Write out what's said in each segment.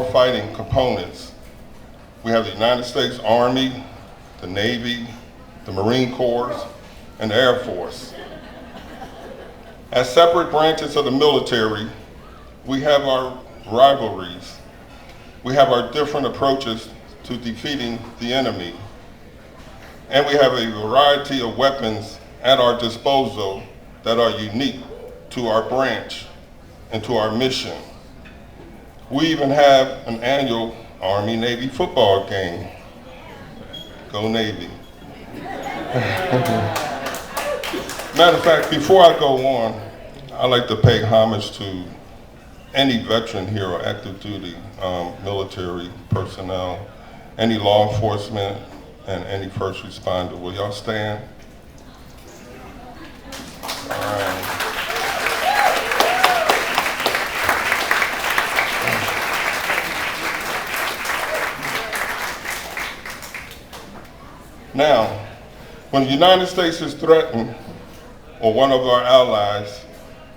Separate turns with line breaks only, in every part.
fighting components. We have the United States Army, the Navy, the Marine Corps, and the Air Force. As separate branches of the military, we have our rivalries. We have our different approaches to defeating the enemy. And we have a variety of weapons at our disposal that are unique to our branch and to our mission. We even have an annual Army-Navy football game. Go Navy. Matter of fact, before I go on, I'd like to pay homage to any veteran here or active duty military personnel, any law enforcement, and any first responder. Will y'all stand? All right. Now, when the United States is threatened or one of our allies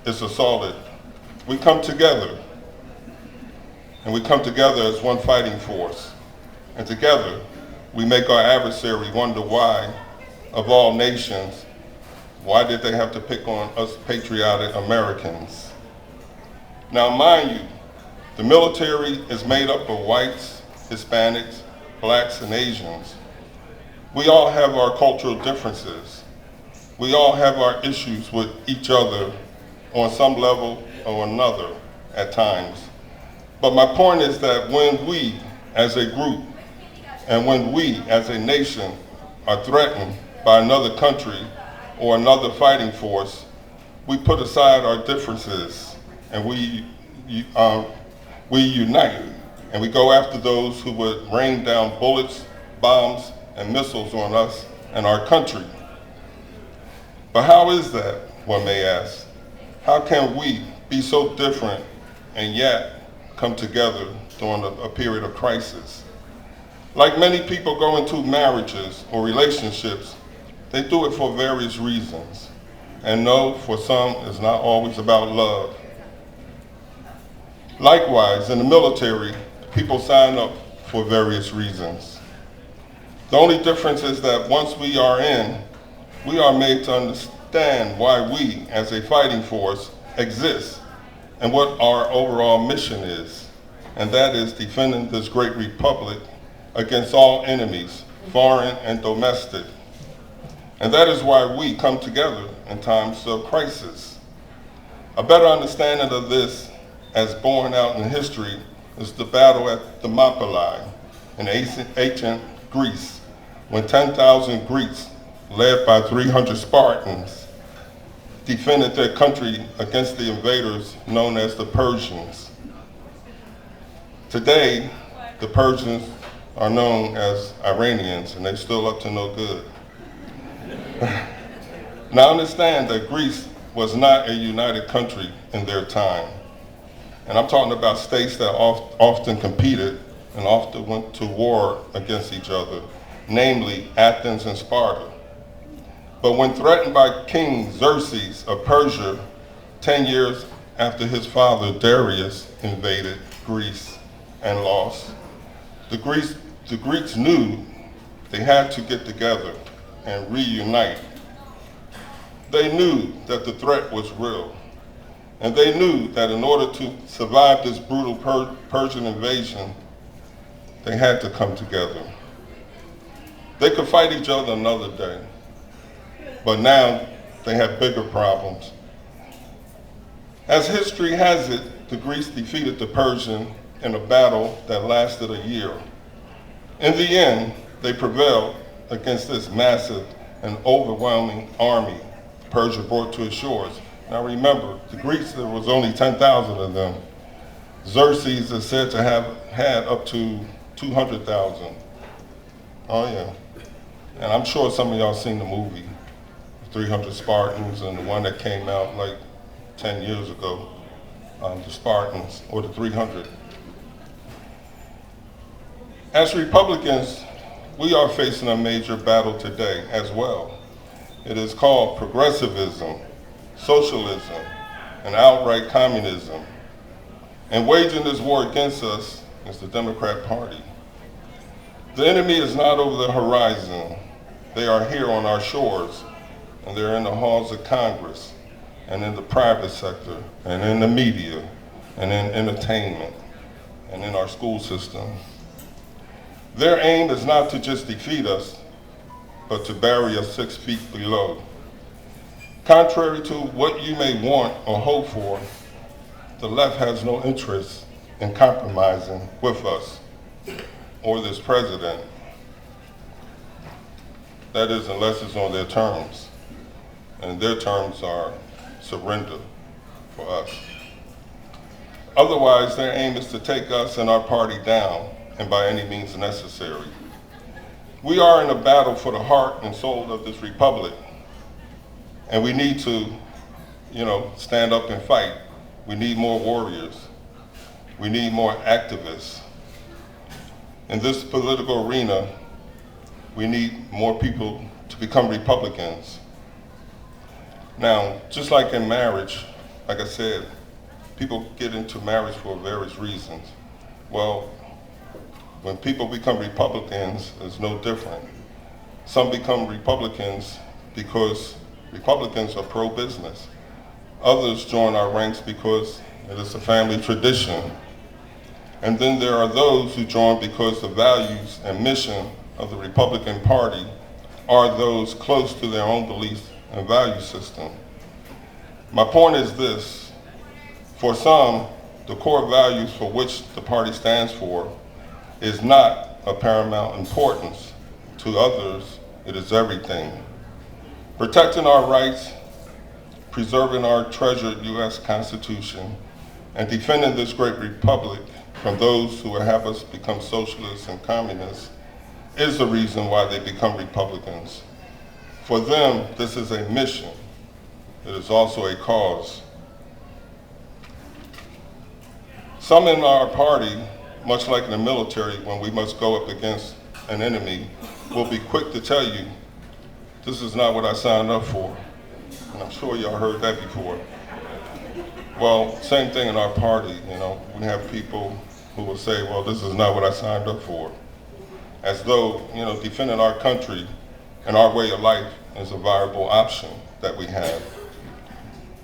is assaulted, we come together, and we come together as one fighting force. And together, we make our adversary wonder why, of all nations, why did they have to pick on us patriotic Americans? Now, mind you, the military is made up of whites, Hispanics, blacks, and Asians. We all have our cultural differences. We all have our issues with each other on some level or another at times. But my point is that when we as a group and when we as a nation are threatened by another country or another fighting force, we put aside our differences and we unite and we go after those who would rain down bullets, bombs, and missiles on us and our country. But how is that, one may ask? How can we be so different and yet come together during a period of crisis? Like many people go into marriages or relationships, they do it for various reasons. And no, for some, it's not always about love. Likewise, in the military, people sign up for various reasons. The only difference is that once we are in, we are made to understand why we, as a fighting force, exist and what our overall mission is. And that is defending this great republic against all enemies, foreign and domestic. And that is why we come together in times of crisis. A better understanding of this, as borne out in history, is the battle at Thermopylae in ancient Greece, when 10,000 Greeks, led by 300 Spartans, defended their country against the invaders known as the Persians. Today, the Persians are known as Iranians, and they're still up to no good. Now understand that Greece was not a united country in their time. And I'm talking about states that often competed and often went to war against each other, namely Athens and Sparta. But when threatened by King Xerxes of Persia, 10 years after his father Darius invaded Greece and lost, the Greeks knew they had to get together and reunite. They knew that the threat was real, and they knew that in order to survive this brutal Persian invasion, they had to come together. They could fight each other another day, but now they have bigger problems. As history has it, the Greeks defeated the Persians in a battle that lasted a year. In the end, they prevailed against this massive and overwhelming army Persia brought to its shores. Now remember, the Greeks, there was only 10,000 of them. Xerxes is said to have had up to 200,000. Oh yeah. And I'm sure some of y'all seen the movie, 300 Spartans, and the one that came out like 10 years ago, the Spartans, or the 300. As Republicans, we are facing a major battle today as well. It is called progressivism, socialism, and outright communism. And waging this war against us is the Democrat Party. The enemy is not over the horizon. They are here on our shores, and they're in the halls of Congress, and in the private sector, and in the media, and in entertainment, and in our school system. Their aim is not to just defeat us, but to bury us 6 feet below. Contrary to what you may want or hope for, the left has no interest in compromising with us or this president. That is, unless it's on their terms. And their terms are surrender for us. Otherwise, their aim is to take us and our party down, and by any means necessary. We are in a battle for the heart and soul of this republic, and we need to, stand up and fight. We need more warriors. We need more activists. In this political arena, we need more people to become Republicans. Now, just like in marriage, like I said, people get into marriage for various reasons. Well, when people become Republicans, it's no different. Some become Republicans because Republicans are pro-business. Others join our ranks because it is a family tradition. And then there are those who join because the values and mission of the Republican Party are those close to their own beliefs and value system. My point is this: for some, the core values for which the party stands for is not of paramount importance. To others, it is everything. Protecting our rights, preserving our treasured U.S. Constitution, and defending this great republic from those who would have us become socialists and communists is the reason why they become Republicans. For them, this is a mission. It is also a cause. Some in our party, much like in the military, when we must go up against an enemy, will be quick to tell you, this is not what I signed up for. And I'm sure y'all heard that before. Well, same thing in our party, we have people who will say, well, this is not what I signed up for. As though, defending our country and our way of life is a viable option that we have.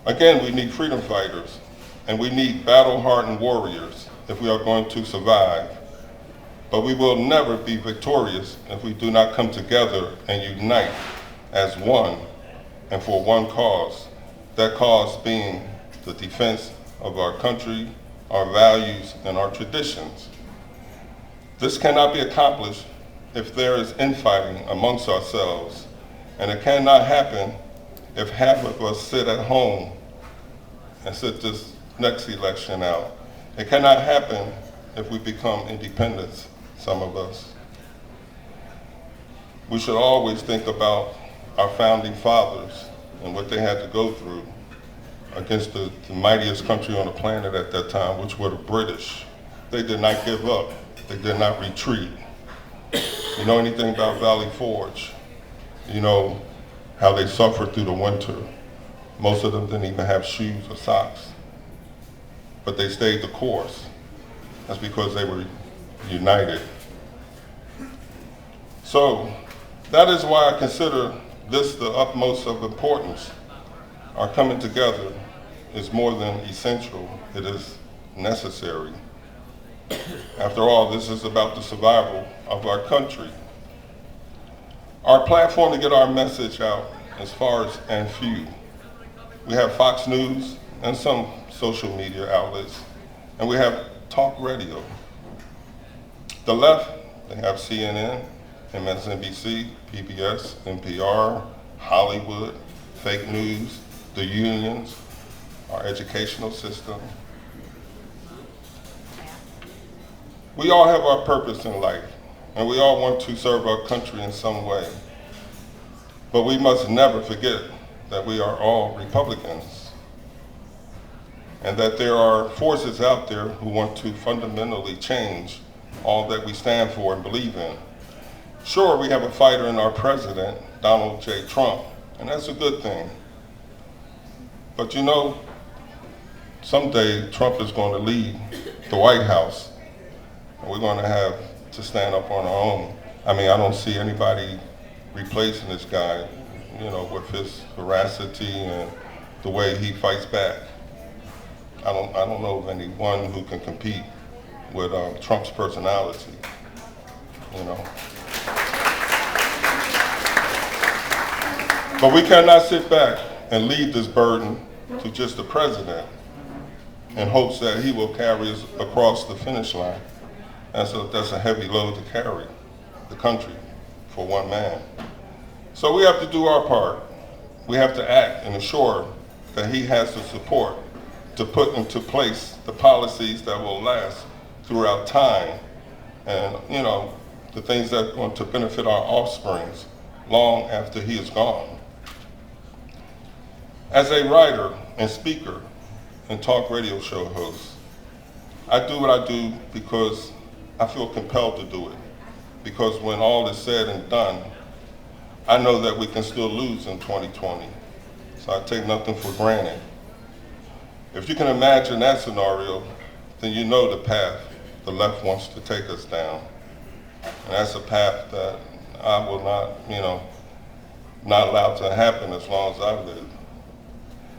Again, we need freedom fighters, and we need battle-hardened warriors if we are going to survive. But we will never be victorious if we do not come together and unite as one and for one cause, that cause being the defense of our country, our values, and our traditions. This cannot be accomplished if there is infighting amongst ourselves, and it cannot happen if half of us sit at home and sit this next election out. It cannot happen if we become independents, some of us. We should always think about our founding fathers and what they had to go through against the mightiest country on the planet at that time, which were the British. They did not give up. They did not retreat. You know anything about Valley Forge? You know how they suffered through the winter. Most of them didn't even have shoes or socks, but they stayed the course. That's because they were united. So that is why I consider this the utmost of importance. Our coming together is more than essential, it is necessary. After all, this is about the survival of our country. Our platform to get our message out is sparse and few. We have Fox News and some social media outlets, and we have talk radio. The left, they have CNN, MSNBC, PBS, NPR, Hollywood, fake news, the unions, our educational system. We all have our purpose in life, and we all want to serve our country in some way. But we must never forget that we are all Republicans, and that there are forces out there who want to fundamentally change all that we stand for and believe in. Sure, we have a fighter in our president, Donald J. Trump, and that's a good thing. But you know, someday Trump is going to leave the White House, and we're going to have to stand up on our own. I mean, I don't see anybody replacing this guy, you know, with his veracity and the way he fights back. I don't know of anyone who can compete with Trump's personality, you know. But we cannot sit back and leave this burden to just the president in hopes that he will carry us across the finish line. That's a heavy load to carry, the country, for one man. So we have to do our part. We have to act and ensure that he has the support to put into place the policies that will last throughout time, and you know, the things that are going to benefit our offsprings long after he is gone. As a writer and speaker and talk radio show host, I do what I do because I feel compelled to do it. Because when all is said and done, I know that we can still lose in 2020. So I take nothing for granted. If you can imagine that scenario, then you know the path the left wants to take us down. And that's a path that I will not, you know, not allow to happen as long as I live.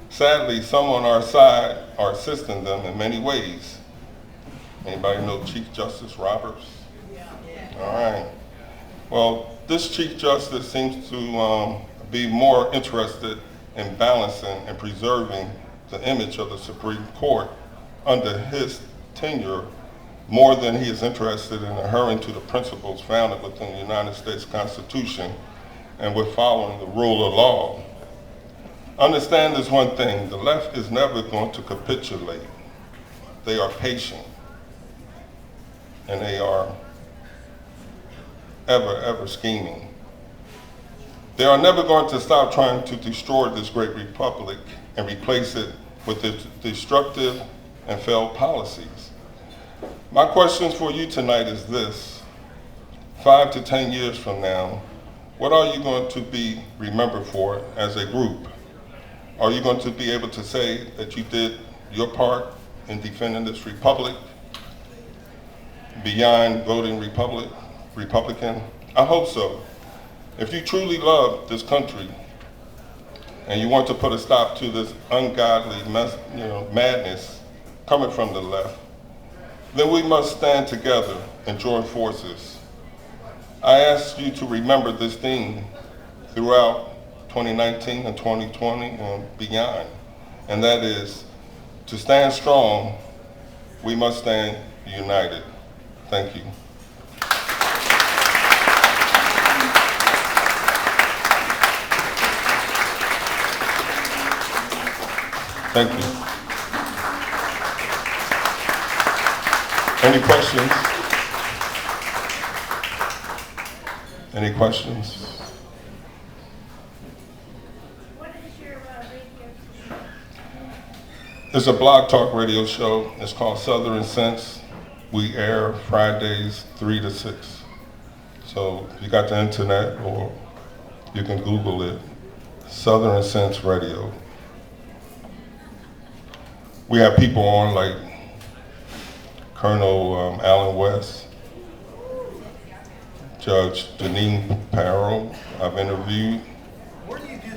Sadly, some on our side are assisting them in many ways. Anybody know Chief Justice Roberts? Yeah. All right. Well, this Chief Justice seems to be more interested in balancing and preserving the image of the Supreme Court under his tenure more than he is interested in adhering to the principles founded within the United States Constitution and with following the rule of law. Understand this one thing, the left is never going to capitulate. They are patient, and they are ever scheming. They are never going to stop trying to destroy this great republic and replace it with its destructive and failed policies. My question for you tonight is this: 5 to 10 years from now, what are you going to be remembered for as a group? Are you going to be able to say that you did your part in defending this republic beyond voting Republican? I hope so. If you truly love this country and you want to put a stop to this ungodly madness coming from the left, then we must stand together and join forces. I ask you to remember this theme throughout 2019 and 2020 and beyond, and that is, to stand strong, we must stand united. Thank you. Thank you. Any questions? Any questions?
What is your radio show?
It's a blog talk radio show. It's called Southern Sense. We air Fridays 3 to 6. So if you got the internet, or you can Google it, Southern Sense Radio. We have people on like Colonel Alan West, Judge Janine Parrow, I've interviewed,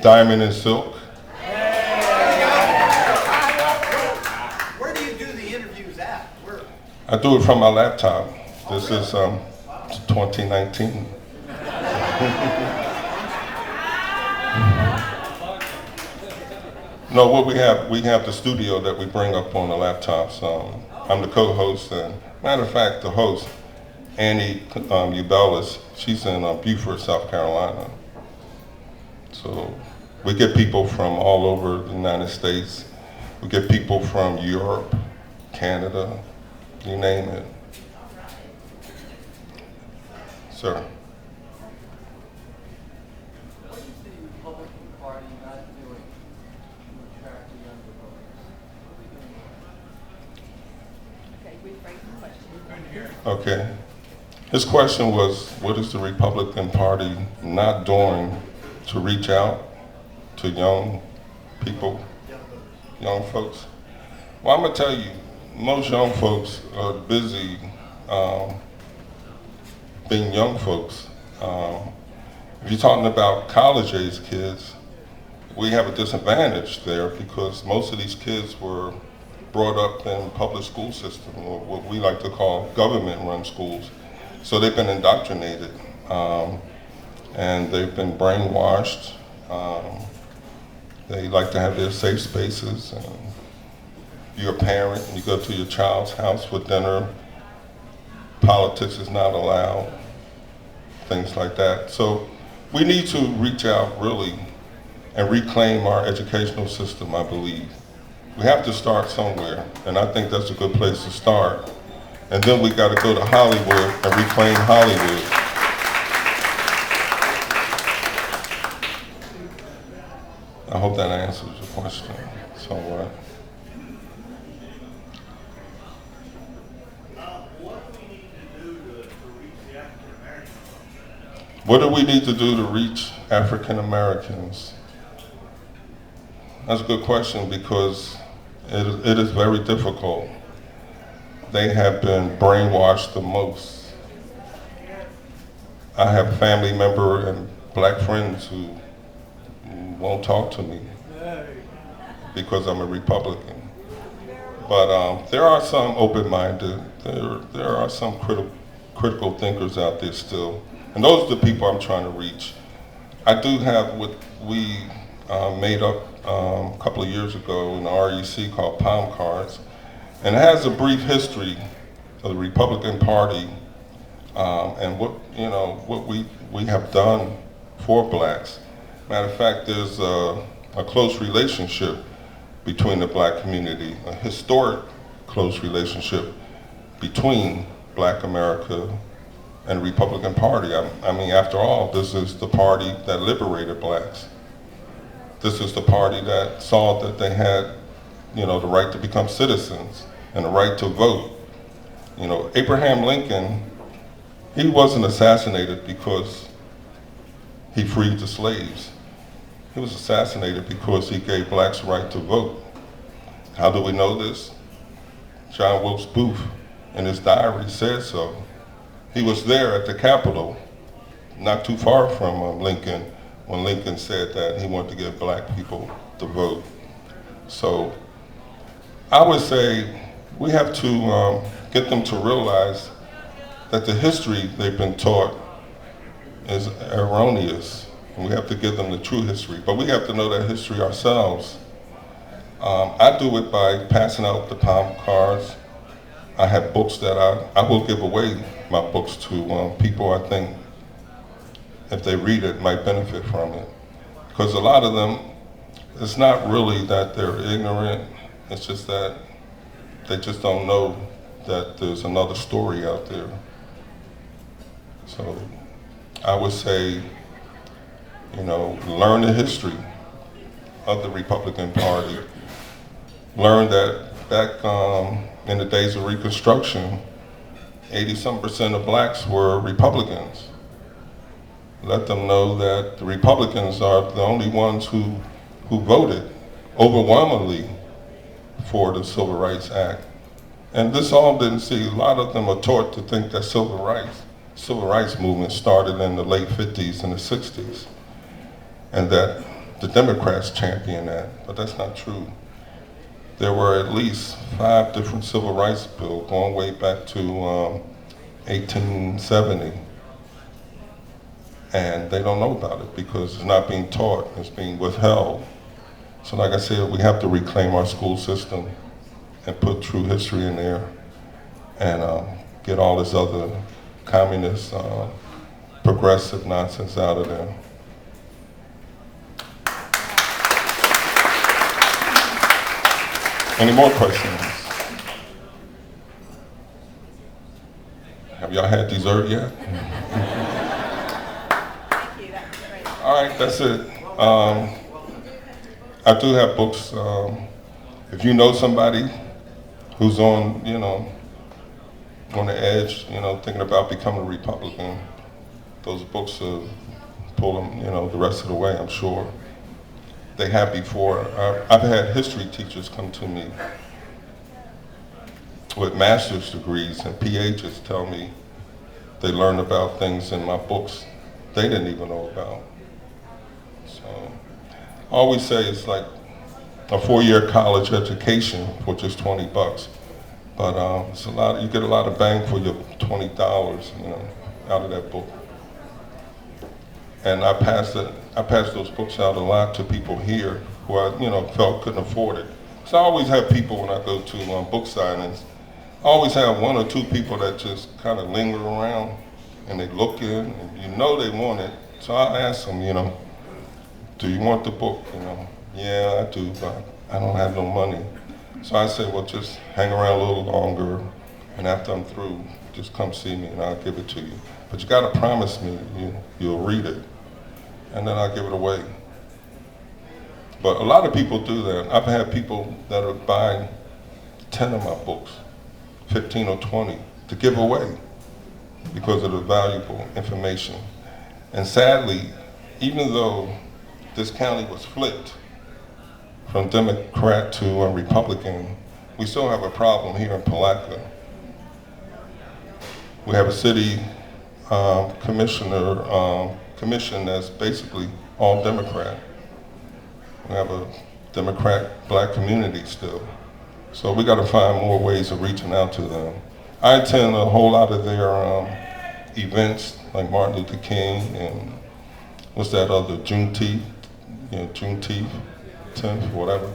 Diamond and Silk.
Where do you do the interviews at? Where?
I do it from my laptop. This is 2019. No, what we have the studio that we bring up on the laptops. I'm the co-host, and matter of fact, the host, Annie Ubelis, she's in Beaufort, South Carolina. So we get people from all over the United States. We get people from Europe, Canada, you name it. Sir.
What is the Republican Party not doing to attract the younger voters?
Okay, rephrase the question.
Okay. His question was, what is the Republican Party not doing to reach out to young people, young folks? Well, I'm gonna tell you, most young folks are busy being young folks. If you're talking about college-age kids, we have a disadvantage there because most of these kids were brought up in public school system, or what we like to call government-run schools. So they've been indoctrinated, and they've been brainwashed. They like to have their safe spaces. And you're a parent, and you go to your child's house for dinner, politics is not allowed, things like that. So we need to reach out really and reclaim our educational system, I believe. We have to start somewhere, and I think that's a good place to start. And then we got to go to Hollywood and reclaim Hollywood. I hope that answers your question somewhat. What do we need to do to reach African Americans? That's a good question because it is very difficult. They have been brainwashed the most. I have a family member and black friends who won't talk to me because I'm a Republican. But there are some open-minded, there are some critical thinkers out there still. And those are the people I'm trying to reach. I do have what we made up a couple of years ago in the REC called Palm Cards. And it has a brief history of the Republican Party and what we have done for blacks. Matter of fact, there's a close relationship between the black community, a historic close relationship between Black America and the Republican Party. I mean, after all, this is the party that liberated blacks. This is the party that saw that they had, the right to become citizens and the right to vote. Abraham Lincoln, he wasn't assassinated because he freed the slaves. He was assassinated because he gave blacks the right to vote. How do we know this? John Wilkes Booth, in his diary, said so. He was there at the Capitol, not too far from Lincoln, when Lincoln said that he wanted to give black people the vote. So I would say we have to get them to realize that the history they've been taught is erroneous. And we have to give them the true history, but we have to know that history ourselves. I do it by passing out the palm cards. I have books that I will give away my books to people I think if they read it might benefit from it. Because a lot of them, it's not really that they're ignorant, it's just that they just don't know that there's another story out there. So I would say, learn the history of the Republican Party. Learn that back in the days of Reconstruction, 80-some% of blacks were Republicans. Let them know that the Republicans are the only ones who voted overwhelmingly for the Civil Rights Act. And this all didn't see, a lot of them are taught to think that civil rights movement started in the late 50s and the 60s, and that the Democrats championed that, but that's not true. There were at least 5 different civil rights bills going way back to 1870. And they don't know about it because it's not being taught, it's being withheld. So like I said, we have to reclaim our school system and put true history in there and get all this other communist, progressive nonsense out of there. Any more questions? Have y'all had dessert yet?
Thank you, that was great.
All right, that's it. I do have books. If you know somebody who's on the edge, thinking about becoming a Republican, those books will pull them, the rest of the way, I'm sure. They have before. I've had history teachers come to me with master's degrees and PhDs tell me they learned about things in my books they didn't even know about. So I always say it's like a 4-year college education for just $20. But it's a lot. You get a lot of bang for your $20, out of that book. And I pass those books out a lot to people here who I, felt couldn't afford it. So I always have people when I go to book signings. I always have 1 or 2 people that just kind of linger around and they look in, and they want it. So I ask them, do you want the book? Yeah, I do, but I don't have no money. So I say, well, just hang around a little longer, and after I'm through, just come see me and I'll give it to you. But you gotta promise me you'll read it, and then I'll give it away. But a lot of people do that. I've had people that are buying 10 of my books, 15 or 20, to give away because of the valuable information. And sadly, even though this county was flipped from Democrat to Republican, we still have a problem here in Palatka. We have a city commission that's basically all Democrat. We have a Democrat black community still. So we gotta find more ways of reaching out to them. I attend a whole lot of their events, like Martin Luther King and what's that other, Juneteenth, 10th, whatever.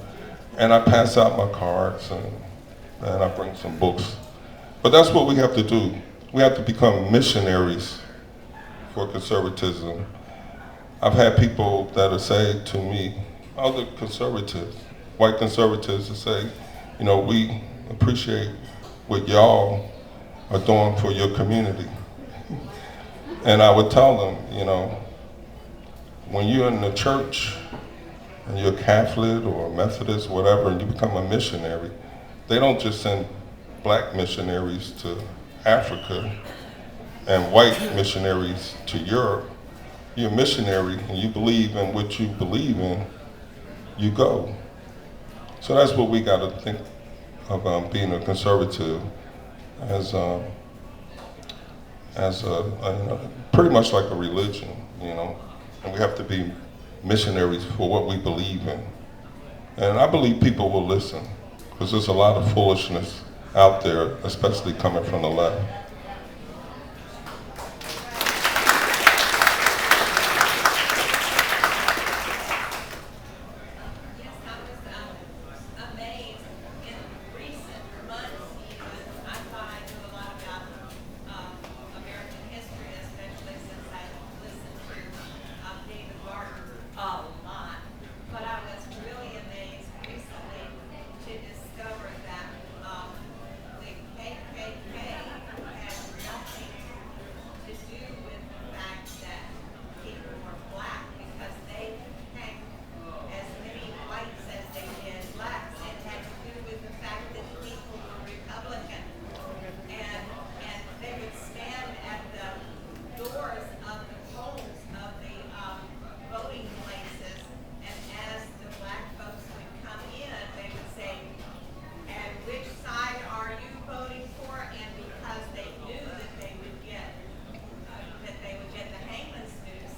And I pass out my cards and I bring some books. But that's what we have to do. We have to become missionaries for conservatism. I've had people that will say to me, other conservatives, white conservatives, that say, we appreciate what y'all are doing for your community. And I would tell them, when you're in the church and you're Catholic or Methodist, whatever, and you become a missionary, they don't just send black missionaries to Africa and white missionaries to Europe. You're a missionary and you believe in what you believe in, you go. So that's what we got to think of being a conservative as pretty much like a religion, and we have to be missionaries for what we believe in. And I believe people will listen, because there's a lot of foolishness out there, especially coming from the left.
Yes, I was amazed in recent months even. I thought I knew a lot about American history, especially since I listened to David Barker a lot. But I was really amazed recently to discover that the KKK had nothing to do with the fact that people were black, because they hanged as many whites as they did blacks. It had to do with the fact that the people were Republican, and they would stand at the doors of the polls of the voting places, and as the black folks would come in, they would say, "And which side are you voting for?" And because they knew that they would get the hangman's noose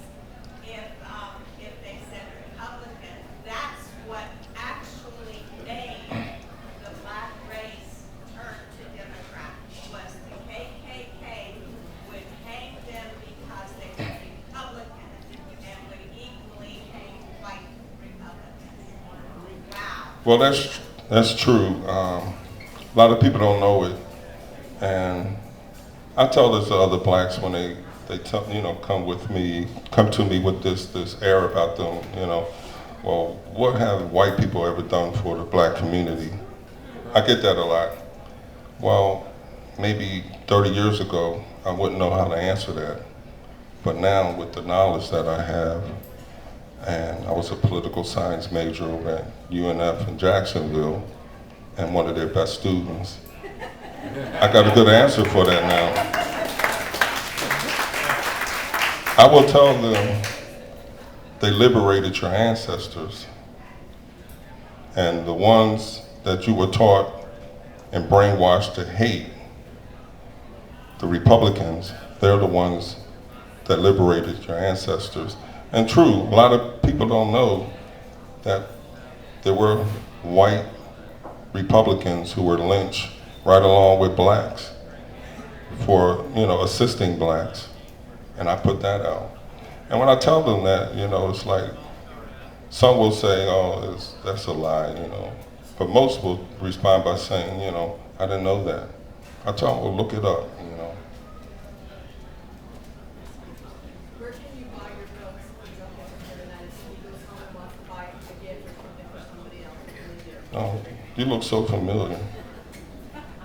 if they said Republican. That's what actually made the black race turn to Democrat, was the KKK would hang them because they were Republican, and would equally hang white Republicans. Wow.
Well, that's true. A lot of people don't know it, and I tell this to other blacks when they tell, come to me with this air about them. Well, what have white people ever done for the black community? I get that a lot. Well, maybe 30 years ago, I wouldn't know how to answer that, but now with the knowledge that I have, and I was a political science major over at UNF in Jacksonville, and one of their best students. I got a good answer for that now. I will tell them they liberated your ancestors, and the ones that you were taught and brainwashed to hate the Republicans. They're the ones that liberated your ancestors. And true, a lot of people don't know that there were white Republicans who were lynched right along with blacks for, assisting blacks. And I put that out. And when I tell them that, it's like, some will say, oh, that's a lie, But most will respond by saying, I didn't know that. I tell them, well, look it up,
Where can you buy your books and jump over here and that if somebody goes home and wants to buy a gift or something for somebody else? What can they do?
Oh, you look so familiar.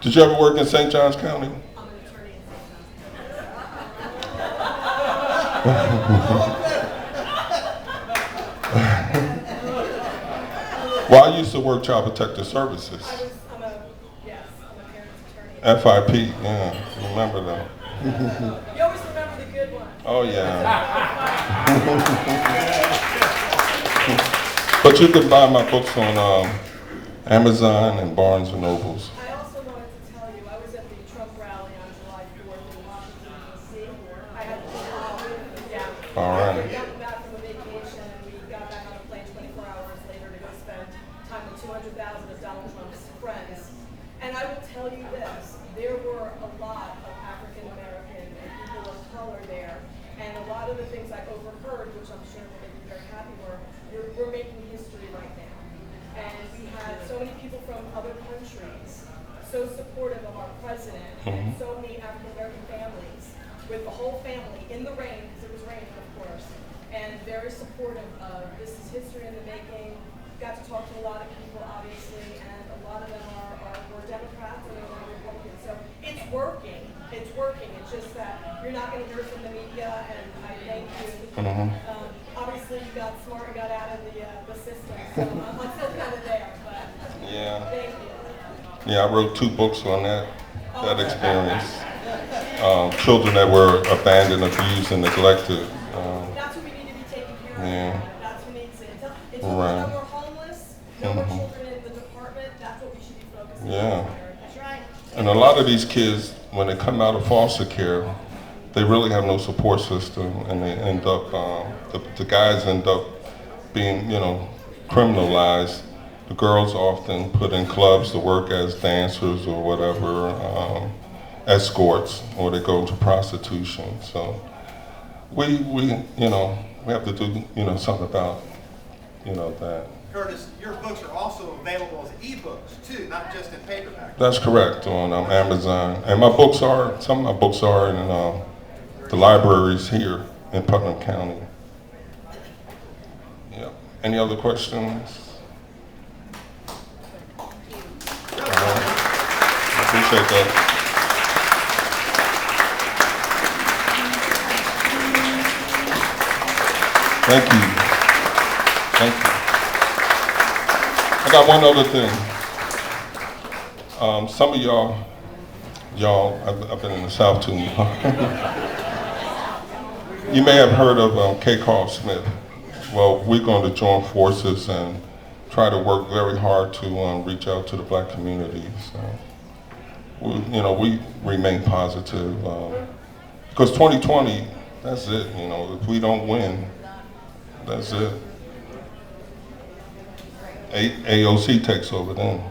Did you ever work in St. Johns County?
I'm an attorney in St. John's.
Well, I used to work Child Protective Services.
I'm a parent's attorney.
FIP, yeah, remember that.
You always remember the good one.
Oh, yeah. But you can buy my books on Amazon and Barnes and Nobles.
I also wanted to tell you, I was at the Trump rally on July 4th in Washington, D.C. I had to
All right.
We got back from a vacation and we got back on a plane 24 hours later to go spend time with 200,000 of Donald Trump's friends. And I will tell you this, there were a lot of African American and people of color there. And a lot of the things I overheard, which I'm sure will make you very happy, were we're making history right now. And we had so many people from other countries so supportive of our president, and so many African American families with the whole family in the rain, because it was raining, of course, and very supportive of this is history in the making. Got to talk to a lot of people, obviously, and a lot of them were Democrats and they're now Republicans. So it's working. It's working. It's just that you're not going to hear it from the media, and I thank you. Obviously, you got smart and got out of the system, so I'm still kind of there, but
Yeah.
thank you.
Yeah, I wrote 2 books on that experience. Children that were abandoned, abused, and neglected.
That's what we need to be taking care of.
Yeah.
That's what needs to. Until
Right.
no more homeless, no more children in the department, that's what we should be focusing
Yeah.
on. That's right.
And a lot of these kids, when they come out of foster care, they really have no support system, and they end up, the guys end up being, criminalized. The girls often put in clubs to work as dancers or whatever, escorts, or they go to prostitution. So we have to do, something about, that.
Curtis, your books are also available as ebooks too, not just in paperback.
That's correct, on Amazon. And some of my books are in the libraries here in Putnam County. Yeah. Any other questions? I appreciate that. Thank you. Thank you. I got one other thing. Some of y'all, I've been in the South too. You may have heard of K. Carl Smith. Well, we're going to join forces and try to work very hard to reach out to the black community. So, we remain positive because 2020, that's it. If we don't win, that's it. AOC takes over then.